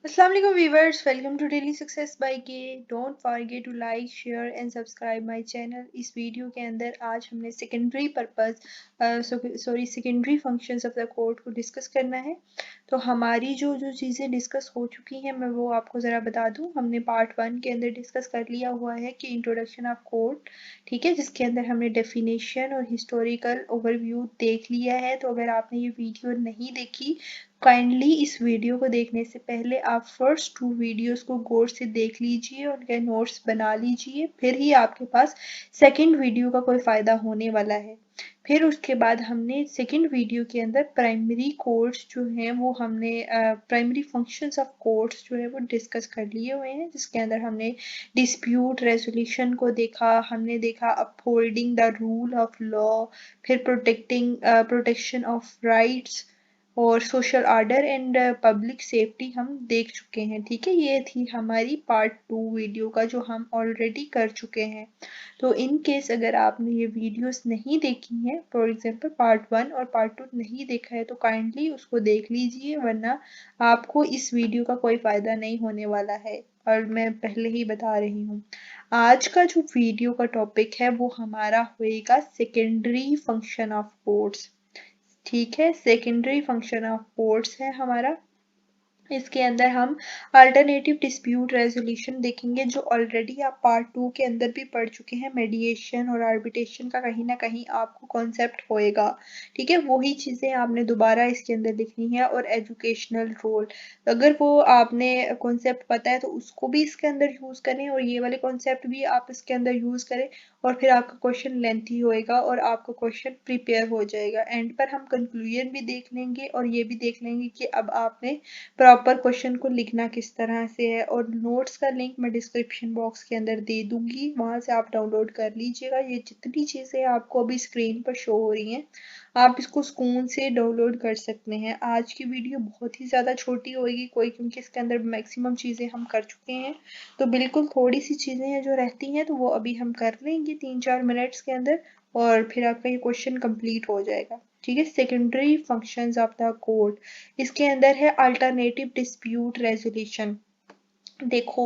Assalamu alaikum viewers, welcome to Daily Success by K. Don't forget to like, share and subscribe my channel. इस video के अंदर आज हमने secondary secondary functions of the code को discuss करना है। तो हमारी जो जो चीज़ें डिस्कस हो चुकी हैं मैं वो आपको ज़रा बता दूं। हमने पार्ट 1 के अंदर डिस्कस कर लिया हुआ है कि इंट्रोडक्शन ऑफ कोड, ठीक है, जिसके अंदर हमने डेफिनेशन और हिस्टोरिकल ओवरव्यू देख लिया है। तो अगर आपने ये वीडियो नहीं देखी, काइंडली इस वीडियो को देखने से पहले आप फर्स्ट 2 वीडियोस को गौर से देख लीजिए और उनके नोट्स बना लीजिए, फिर ही आपके पास सेकंड वीडियो का कोई फ़ायदा होने वाला है। फिर उसके बाद हमने सेकंड वीडियो के अंदर प्राइमरी कोड्स जो हैं वो हमने प्राइमरी फंक्शंस ऑफ कोड्स जो है वो डिस्कस कर लिए हुए हैं, जिसके अंदर हमने डिस्प्यूट रेजोल्यूशन को देखा, हमने देखा upholding the rule of law, फिर प्रोटेक्शन ऑफ राइट्स और social order and public safety हम देख चुके हैं। ठीक है, ये थी हमारी पार्ट 2 वीडियो का जो हम ऑलरेडी कर चुके हैं। तो इन केस अगर आपने ये वीडियोस नहीं देखी हैं, फॉर एग्जांपल पार्ट 1 और पार्ट 2 नहीं देखा है, तो काइंडली उसको देख लीजिए, वरना आपको इस वीडियो का कोई फ़ायदा नहीं होने वाला है। और मैं पहले ही बता रही हूँ, आज का जो वीडियो का टॉपिक है वो हमारा होएगा सेकेंडरी फंक्शन ऑफ कोड्स। ठीक है, सेकेंडरी फंक्शन ऑफ कोर्ट्स है हमारा। इसके अंदर हम अल्टरनेटिव डिस्प्यूट रेजोल्यूशन देखेंगे, जो ऑलरेडी आप पार्ट 2 के अंदर भी पढ़ चुके हैं। मेडिएशन और आर्बिट्रेशन का कहीं ना कहीं आपको कॉन्सेप्ट होएगा। ठीक है, वही चीज़ें आपने दोबारा इसके अंदर लिखनी है। और एजुकेशनल रोल, अगर वो आपने कॉन्सेप्ट पता है तो उसको भी इसके अंदर यूज़ करें और ये वाले कॉन्सेप्ट भी आप इसके अंदर यूज़ करें, और फिर आपका क्वेश्चन लेंथी होएगा और आपका क्वेश्चन प्रिपेयर हो जाएगा। एंड पर हम कंक्लूजन भी देख लेंगे और ये भी देख लेंगे कि अब आपने प्रॉपर क्वेश्चन को लिखना किस तरह से है। और नोट्स का लिंक मैं डिस्क्रिप्शन बॉक्स के अंदर दे दूंगी, वहां से आप डाउनलोड कर लीजिएगा। ये जितनी चीज़ें आपको अभी स्क्रीन पर शो हो रही हैं, आप इसको सुकून से डाउनलोड कर सकते हैं। आज की वीडियो बहुत ही ज़्यादा छोटी होगी कोई, क्योंकि इसके अंदर मैक्सिमम चीज़ें हम कर चुके हैं। तो बिल्कुल थोड़ी सी चीज़ें हैं जो रहती हैं, तो वो अभी हम कर लेंगे 3-4 मिनट्स के अंदर, और फिर आपका ये क्वेश्चन कंप्लीट हो जाएगा। ठीक है, secondary functions of the code, इसके अंदर है अल्टरनेटिव डिस्प्यूट रेजोल्यूशन। देखो,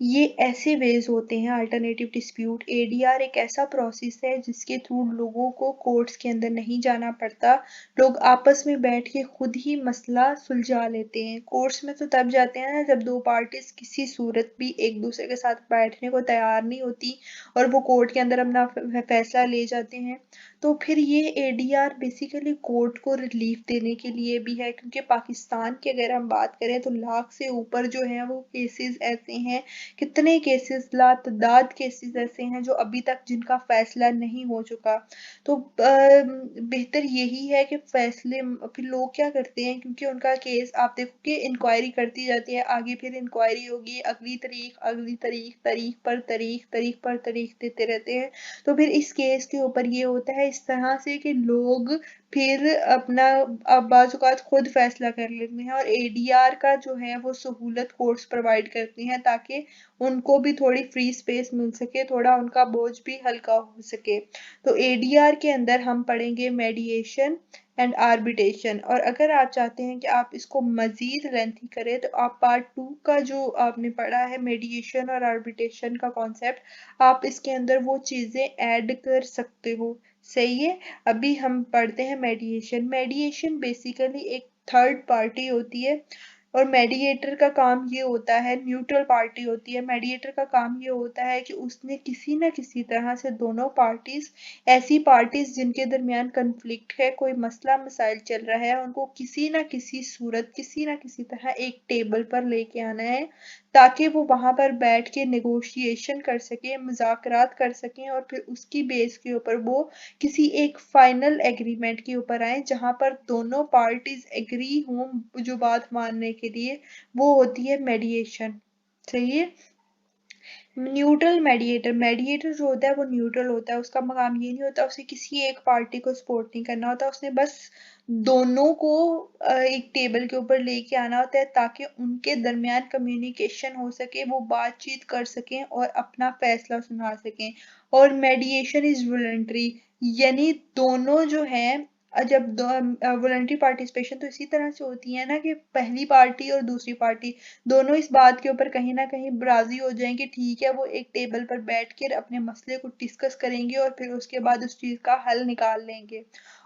ये ऐसे वेज होते हैं अल्टरनेटिव डिस्प्यूट। एडीआर एक ऐसा प्रोसेस है जिसके थ्रू लोगों को कोर्ट्स के अंदर नहीं जाना पड़ता, लोग आपस में बैठ के खुद ही मसला सुलझा लेते हैं। कोर्ट्स में तो तब जाते हैं ना जब दो पार्टीज किसी सूरत भी एक दूसरे के साथ बैठने को तैयार नहीं होती और वो कोर्ट के अंदर अपना फैसला ले जाते हैं। तो फिर ये एडीआर बेसिकली कोर्ट को रिलीफ देने के लिए भी है, क्योंकि पाकिस्तान की अगर हम बात करें तो लाख से ऊपर जो है वो केसेस ऐसे हैं, कितने केसेस, लातादाद केसेस ऐसे हैं जो अभी तक जिनका फैसला नहीं हो चुका। तो बेहतर यही है कि फैसले, फिर लोग क्या करते हैं, क्योंकि उनका केस आप देखो कि इंक्वायरी करती जाती है, आगे फिर इंक्वायरी होगी, अगली तारीख, अगली तारीख, तारीख पर तारीख, तारीख पर तारीख देते रहते हैं। तो फिर इस केस के ऊपर ये होता है इस तरह से कि लोग फिर अपना अब बाज़-औक़ात खुद फैसला कर लेते हैं, और एडीआर का जो है वो सहूलत कोर्ट्स प्रोवाइड करती हैं, ताकि उनको भी थोड़ी फ्री स्पेस मिल सके, थोड़ा उनका बोझ भी हल्का हो सके। तो एडीआर के अंदर हम पढ़ेंगे मेडिएशन एंड आर्बिट्रेशन। और अगर आप चाहते हैं कि आप इसको मज़ीद लेंथी करें, तो आप पार्ट 2 का जो आपने पढ़ा है मेडिएशन और आर्बिट्रेशन का कॉन्सेप्ट, आप इसके अंदर वो चीज़ें ऐड कर सकते हो। सही है, अभी हम पढ़ते हैं मेडिएशन। मेडिएशन बेसिकली एक थर्ड पार्टी होती है, और मेडिएटर का काम ये होता है, न्यूट्रल पार्टी होती है। मेडिएटर का काम ये होता है कि उसने किसी न किसी तरह से दोनों पार्टीज, ऐसी पार्टीज जिनके दरमियान कन्फ्लिक्ट है, कोई मसला मसाइल चल रहा है, उनको किसी न किसी सूरत, किसी न किसी तरह एक टेबल पर लेके आना है, ताकि वो वहां पर बैठ के नेगोशिएशन कर सकें, मुज़ाकरात कर सकें, और फिर उसकी बेस के ऊपर वो किसी एक फाइनल एग्रीमेंट के ऊपर आए, जहां पर दोनों पार्टीज एग्री हों जो बात मानने के लिए। वो होती है मेडिएशन। सही है, न्यूट्रल मेडिएटर, मेडिएटर जो होता है वो न्यूट्रल होता है। उसका काम ये नहीं होता उसे किसी एक पार्टी को सपोर्ट नहीं करना होता, उसने बस दोनों को एक टेबल के ऊपर लेके आना होता है, ताकि उनके दरमियान कम्युनिकेशन हो सके, वो बातचीत कर सकें और अपना फैसला सुना सकें। और मेडिएशन इज वॉलंटरी, यानी दोनों जो हैं जब वॉलंटरी पार्टिसिपेशन तो इसी तरह से होती है ना कि पहली पार्टी और दूसरी पार्टी दोनों इस बात के ऊपर कहीं ना कहीं राजी हो जाएंगे, ठीक है, वो एक टेबल पर बैठ कर अपने मसले को डिस्कस करेंगे और फिर उसके बाद उस चीज़ का हल निकाल लेंगे।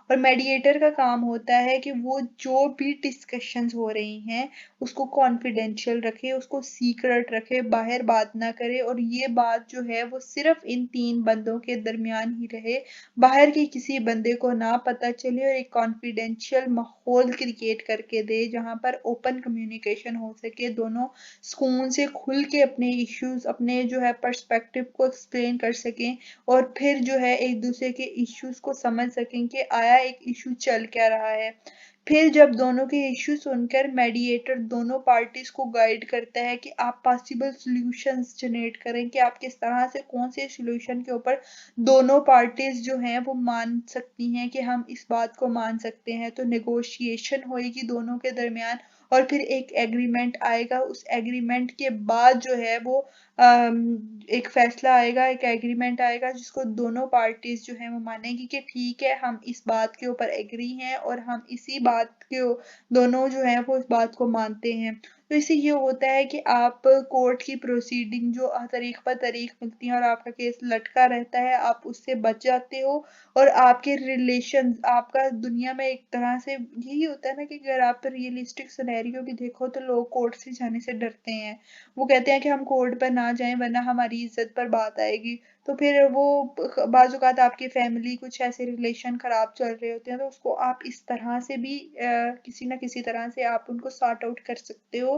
और मेडिएटर का काम होता है कि वो जो भी डिस्कशंस हो रही हैं उसको कॉन्फिडेंशियल रखे, उसको सीक्रेट रखे, बाहर बात ना करे, और ये बात जो है वो सिर्फ इन 3 बंदों के दरमियान ही रहे, बाहर के किसी बंदे को ना पता चले, और एक कॉन्फिडेंशियल माहौल क्रिएट करके दे जहाँ पर ओपन कम्युनिकेशन हो सके, दोनों सुकून से खुल के अपने इश्यूज, अपने जो है पर्सपेक्टिव को एक्सप्लेन कर सकें, और फिर जो है एक दूसरे के इश्यूज को समझ सकें कि आया एक इशू चल क्या रहा है। फिर जब दोनों के इश्यू सुनकर मेडिएटर दोनों पार्टीज को गाइड करता है कि आप पॉसिबल सॉल्यूशंस जनरेट करें कि आप किस तरह से कौन से सॉल्यूशन के ऊपर दोनों पार्टीज जो हैं वो मान सकती हैं कि हम इस बात को मान सकते हैं, तो नेगोशिएशन होएगी दोनों के दरमियान, और फिर एक एग्रीमेंट आएगा, उस एग्रीमेंट के बाद जो है वो एक फैसला आएगा, एक एग्रीमेंट आएगा जिसको दोनों पार्टीज जो है वो मानेगी कि ठीक है हम इस बात के ऊपर एग्री हैं और हम इसी बात के दोनों जो है वो इस बात को मानते हैं। तो इससे ये होता है कि आप कोर्ट की प्रोसीडिंग जो तारीख पर तारीख मिलती है और आपका केस लटका रहता है, आप उससे बच जाते हो, और आपके रिलेशन, आपका दुनिया में एक तरह से यही होता है ना कि अगर आप रियलिस्टिक सिनेरियो भी देखो तो लोग कोर्ट से जाने से डरते हैं। वो कहते हैं कि हम कोर्ट पर ना जाएं वरना हमारी इज्जत पर बात आएगी। तो फिर वो बाजुकात आपकी फैमिली कुछ ऐसे रिलेशन खराब चल रहे होते हैं तो उसको आप इस तरह से भी किसी ना किसी तरह से आप उनको सॉर्ट आउट कर सकते हो,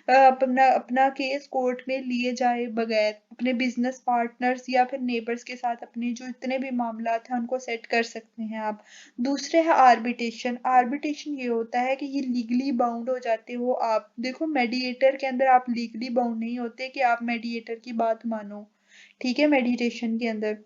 अपना अपना केस कोर्ट में लिए जाए बगैर, अपने बिजनेस पार्टनर्स या फिर नेबर्स के साथ अपने जो इतने भी मामला हैं उनको सेट कर सकते हैं आप। दूसरे है आर्बिट्रेशन। आर्बिट्रेशन ये होता है कि ये लीगली बाउंड हो जाते हो आप। देखो मेडिएटर के अंदर आप लीगली बाउंड नहीं होते कि आप मेडिएटर की बात मानो, ठीक है, मेडिटेशन के अंदर।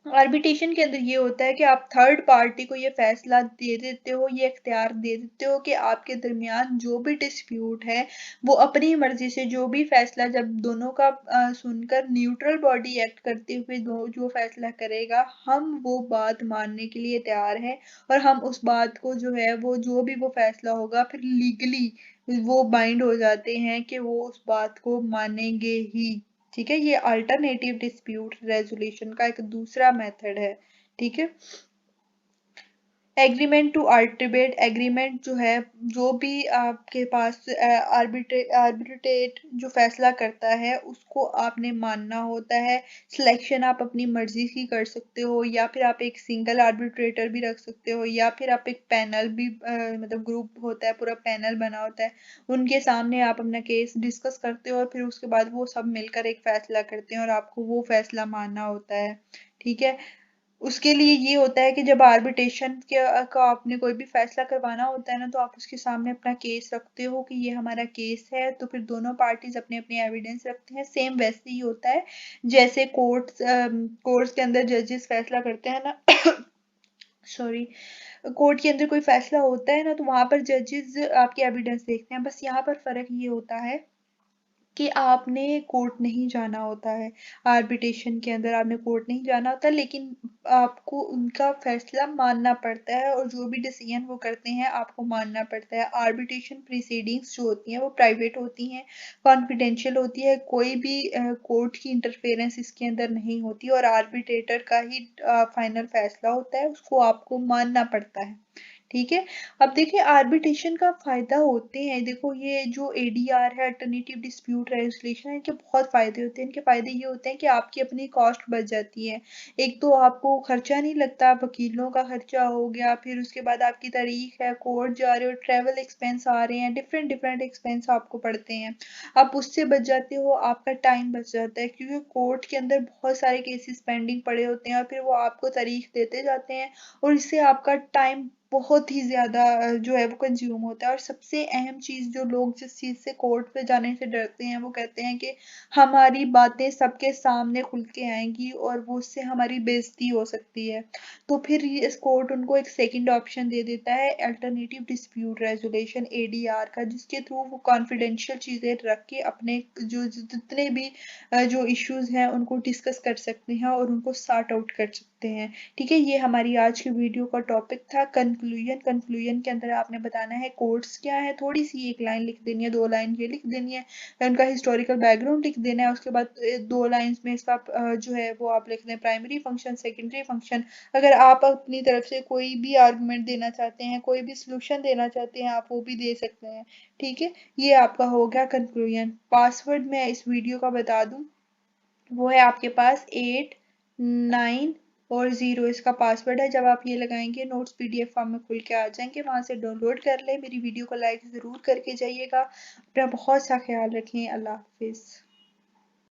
आर्बिट्रेशन के अंदर ये होता है कि आप थर्ड पार्टी को ये फैसला दे देते हो, ये इख्तियार दे देते हो कि आपके दरमियान जो भी डिस्प्यूट है वो अपनी मर्जी से जो भी फैसला, जब दोनों का सुनकर न्यूट्रल बॉडी एक्ट करते हुए दो जो फैसला करेगा हम वो बात मानने के लिए तैयार हैं, और हम उस बात को जो है वो जो भी वो फैसला होगा फिर लीगली वो बाइंड हो जाते हैं कि वो उस बात को मानेंगे ही। ठीक है, ये अल्टरनेटिव डिस्प्यूट रेजोल्यूशन का एक दूसरा मेथड है। ठीक है, एग्रीमेंट टू आर्बिट्रेट। एग्रीमेंट जो है, जो भी आपके पास आर्बिट्रेट जो फैसला करता है उसको आपने मानना होता है। सिलेक्शन आप अपनी मर्जी की कर सकते हो, या फिर आप एक सिंगल आर्बिट्रेटर भी रख सकते हो, या फिर आप एक पैनल भी मतलब ग्रुप होता है, पूरा पैनल बना होता है, उनके सामने आप अपना केस डिस्कस करते हो और फिर उसके बाद वो सब मिलकर एक फैसला करते हैं और आपको वो फैसला मानना होता है। ठीक है, उसके लिए ये होता है कि जब आर्बिट्रेशन के का आपने कोई भी फैसला करवाना होता है ना, तो आप उसके सामने अपना केस रखते हो कि ये हमारा केस है, तो फिर दोनों पार्टीज अपने अपने एविडेंस रखते हैं। सेम वैसे ही होता है जैसे कोर्ट्स के अंदर जजेस फैसला करते हैं ना सॉरी, कोर्ट के अंदर कोई फैसला होता है ना तो वहां पर जजेस आपके एविडेंस देखते हैं। बस यहाँ पर फर्क ये होता है कि आपने कोर्ट नहीं जाना होता है। आर्बिट्रेशन के अंदर आपने कोर्ट नहीं जाना होता, लेकिन आपको उनका फैसला मानना पड़ता है और जो भी डिसीजन वो करते हैं आपको मानना पड़ता है। आर्बिट्रेशन प्रीसीडिंग्स जो होती हैं वो प्राइवेट होती हैं, कॉन्फिडेंशियल होती है, कोई भी कोर्ट की इंटरफेरेंस इसके अंदर नहीं होती, और आर्बिट्रेटर का ही फाइनल फैसला होता है, उसको आपको मानना पड़ता है। ठीक है, अब देखिए आर्बिट्रेशन का फायदा होते हैं, देखो ये जो एडीआर है, अल्टरनेटिव डिस्प्यूट रेजोल्यूशन है, इनके बहुत फायदे होते हैं। इनके फायदे ये होते हैं कि आपकी अपनी कॉस्ट बच जाती है। एक तो आपको खर्चा नहीं लगता, वकीलों का खर्चा हो गया, फिर उसके बाद आपकी तारीख है, कोर्ट जा रहे हो, ट्रेवल एक्सपेंस आ रहे हैं, डिफरेंट डिफरेंट एक्सपेंस आपको पड़ते हैं, आप उससे बच जाते हो, आपका टाइम बच जाता है, क्योंकि कोर्ट के अंदर बहुत सारे केसेस पेंडिंग पड़े होते हैं और फिर वो आपको तारीख देते जाते हैं, और इससे आपका टाइम बहुत ही ज़्यादा जो है वो कंज्यूम होता है। और सबसे अहम चीज़ जो लोग जिस चीज़ से कोर्ट पे जाने से डरते हैं वो कहते हैं कि हमारी बातें सबके सामने खुल के आएंगी और वो उससे हमारी बेइज्जती हो सकती है। तो फिर ये इस कोर्ट उनको एक सेकंड ऑप्शन दे देता है, अल्टरनेटिव डिस्प्यूट रेजोल्यूशन एडीआर का, जिसके थ्रू वो कॉन्फिडेंशियल चीज़ें रख के अपने जो जितने भी जो इश्यूज हैं उनको डिस्कस कर सकते हैं और उनको सॉर्ट आउट कर सकते हैं। सकते हैं। ठीक है, ये हमारी आज की वीडियो का टॉपिक था कंक्लूजन। कंक्लूजन के अंदर आपने बताना है कोड्स क्या है, थोड़ी सी एक लाइन लिख देनी है, 2 लाइन ये लिख देनी है, उनका हिस्टोरिकल बैकग्राउंड लिख देना है। उसके बाद 2 लाइन्स में इसका जो है वो आप लिख दें प्राइमरी फंक्शन, सेकेंडरी फंक्शन। अगर आप अपनी तरफ से कोई भी आर्गुमेंट देना चाहते हैं, कोई भी सोल्यूशन देना चाहते हैं, आप वो भी दे सकते हैं। ठीक है, ये आपका हो गया कंक्लूजन। पासवर्ड मैं इस वीडियो का बता दूं, वो है आपके पास 8, 9 और 0 इसका पासवर्ड है। जब आप ये लगाएंगे नोट्स पीडीएफ फॉर्म में खुल के आ जाएंगे, वहां से डाउनलोड कर लें। मेरी वीडियो को लाइक ज़रूर करके जाइएगा। अपना बहुत सा ख्याल रखें। अल्लाह हाफिज़।